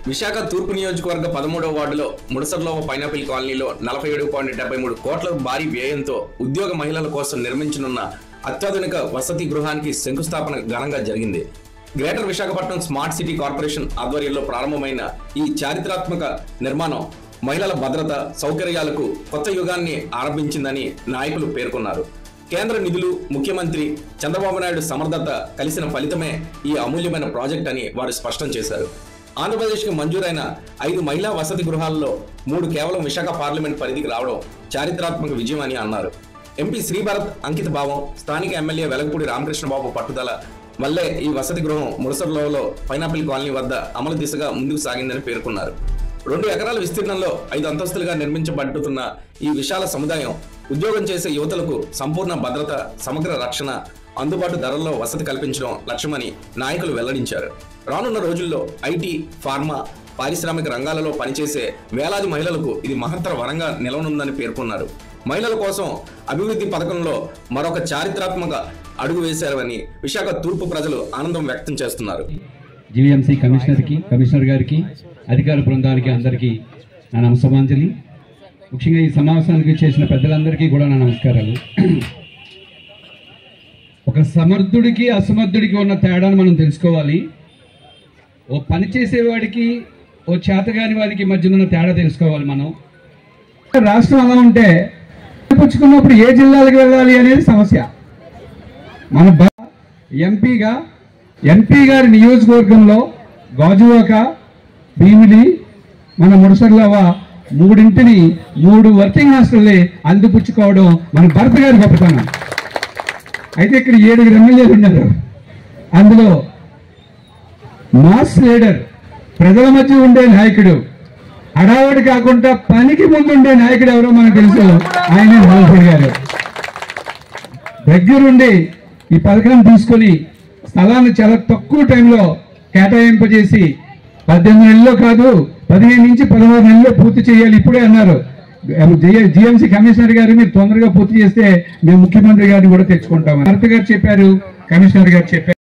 విశాఖ తూర్పు నియోజకవర్గ 13వ వార్డులో ముడసర్లోవ పైనాపిల్ కాలనీలో 47.73 కోట్ల భారీ వ్యయంతో ఉద్యోగ మహిళల కోసం నిర్మించనున్న అత్యాధునిక వసతి గృహానికి శంకుస్థాపన ఘనంగా జరిగింది. Greater Visakhapatnam smart city corporation ఆధ్వర్యంలో ప్రారంభమైన ఈ చారిత్రాత్మక నిర్మాణం మహిళల భద్రత, సౌకర్యాలకు కొత్త యుగాన్ని ఆరంభించిందని నాయకులు పేర్కొన్నారు. కేంద్ర నిధులు, ముఖ్యమంత్రి చంద్రబాబు నాయుడు సమర్థత కలిసిన ఫలితమే ఈ అమూల్యమైన ప్రాజెక్ట్ అని వారు స్పష్టం చేశారు. ఆంధ్రప్రదేశ్కి మంజూరైన 5 మహిళా వసతి గృహాల్లో 3 కేవలం విశాఖ పార్లమెంట్ పరిధికి రావడం చారిత్రాత్మక విజయం అని అన్నారు. ఎంపీ శ్రీభరత్ అంకిత భావం, స్థానిక ఎమ్మెల్యే వెలగపూడి రామకృష్ణబాబు పట్టుదల వల్లే ఈ వసతి గృహం ముడసర్లోవలో పైనాపిల్ కాలనీ వద్ద అమలు దిశగా ముందుకు సాగిందని పేర్కొన్నారు. 2 ఎకరాల విస్తీర్ణంలో 5 అంతస్తులుగా నిర్మించబడుతున్న ఈ విశాల సముదాయం ఉద్యోగం చేసే యువతలకు సంపూర్ణ భద్రత, సమగ్ర రక్షణ, అందుబాటు ధరల్లో వసతి కల్పించడం లక్ష్యమని నాయకులు వెల్లడించారు. రానున్న రోజుల్లో ఐటీ, ఫార్మా, పారిశ్రామిక రంగాలలో పనిచేసే వేలాది మహిళలకు ఇది మహత్తర వరంగా నిలవనుందని పేర్కొన్నారు. మహిళల కోసం అభివృద్ధి పథకంలో మరొక చారిత్రాత్మక అడుగు వేశారని విశాఖ తూర్పు ప్రజలు ఆనందం వ్యక్తం చేస్తున్నారు. జీవీఎంసీ కమిషనర్ గారికి, అధికార బృందానికి అందరికీ నా నమస్కారాంజలి. ముఖ్యంగా ఈ సమావేశానికి చేసిన పెద్దలందరికీ కూడా నా నమస్కారాలు. ఒక సమర్థుడికి అసమర్థుడికి ఉన్న తేడాను మనం తెలుసుకోవాలి. ఓ పని చేసేవాడికి, ఓ చేతగాని వాడికి మధ్యన ఉన్న తేడా తెలుసుకోవాలి. మనం రాష్ట్రం అలా ఉంటే పుచ్చుకున్నప్పుడు ఏ జిల్లాలకు వెళ్ళాలి అనేది సమస్య. మన ఎంపీ గారి నియోజకవర్గంలో గాజువాక, భీమిలి, మన ముడసర్లోవ 3 వర్కింగ్ హాస్టల్ని అందిపుచ్చుకోవడం మన భరత్ గారి గొప్పతనం. అయితే ఇక్కడ 7 ఎమ్మెల్యేలు ఉన్నారు. అందులో మాస్ లీడర్, ప్రజల మధ్య ఉండే నాయకుడు, హడావుడి కాకుండా పనికి ముందుండే నాయకుడు ఎవరో మనకు తెలుసు, ఆయన రామకృష్ణ గారు. దగ్గరుండి ఈ పథకం తీసుకొని స్థలాన్ని చాలా తక్కువ టైంలో కేటాయింపజేసి 18 నెలల్లో కాదు 15 నుంచి 16 నెలల్లో పూర్తి చేయాలి ఇప్పుడే అన్నారు. జీఎంసీ కమిషనర్ గారు మీరు తొందరగా పూర్తి చేస్తే మేము ముఖ్యమంత్రి గారిని కూడా తెచ్చుకుంటాం. భరత్ గారు చెప్పారు, కమిషనర్ గారు చెప్పారు.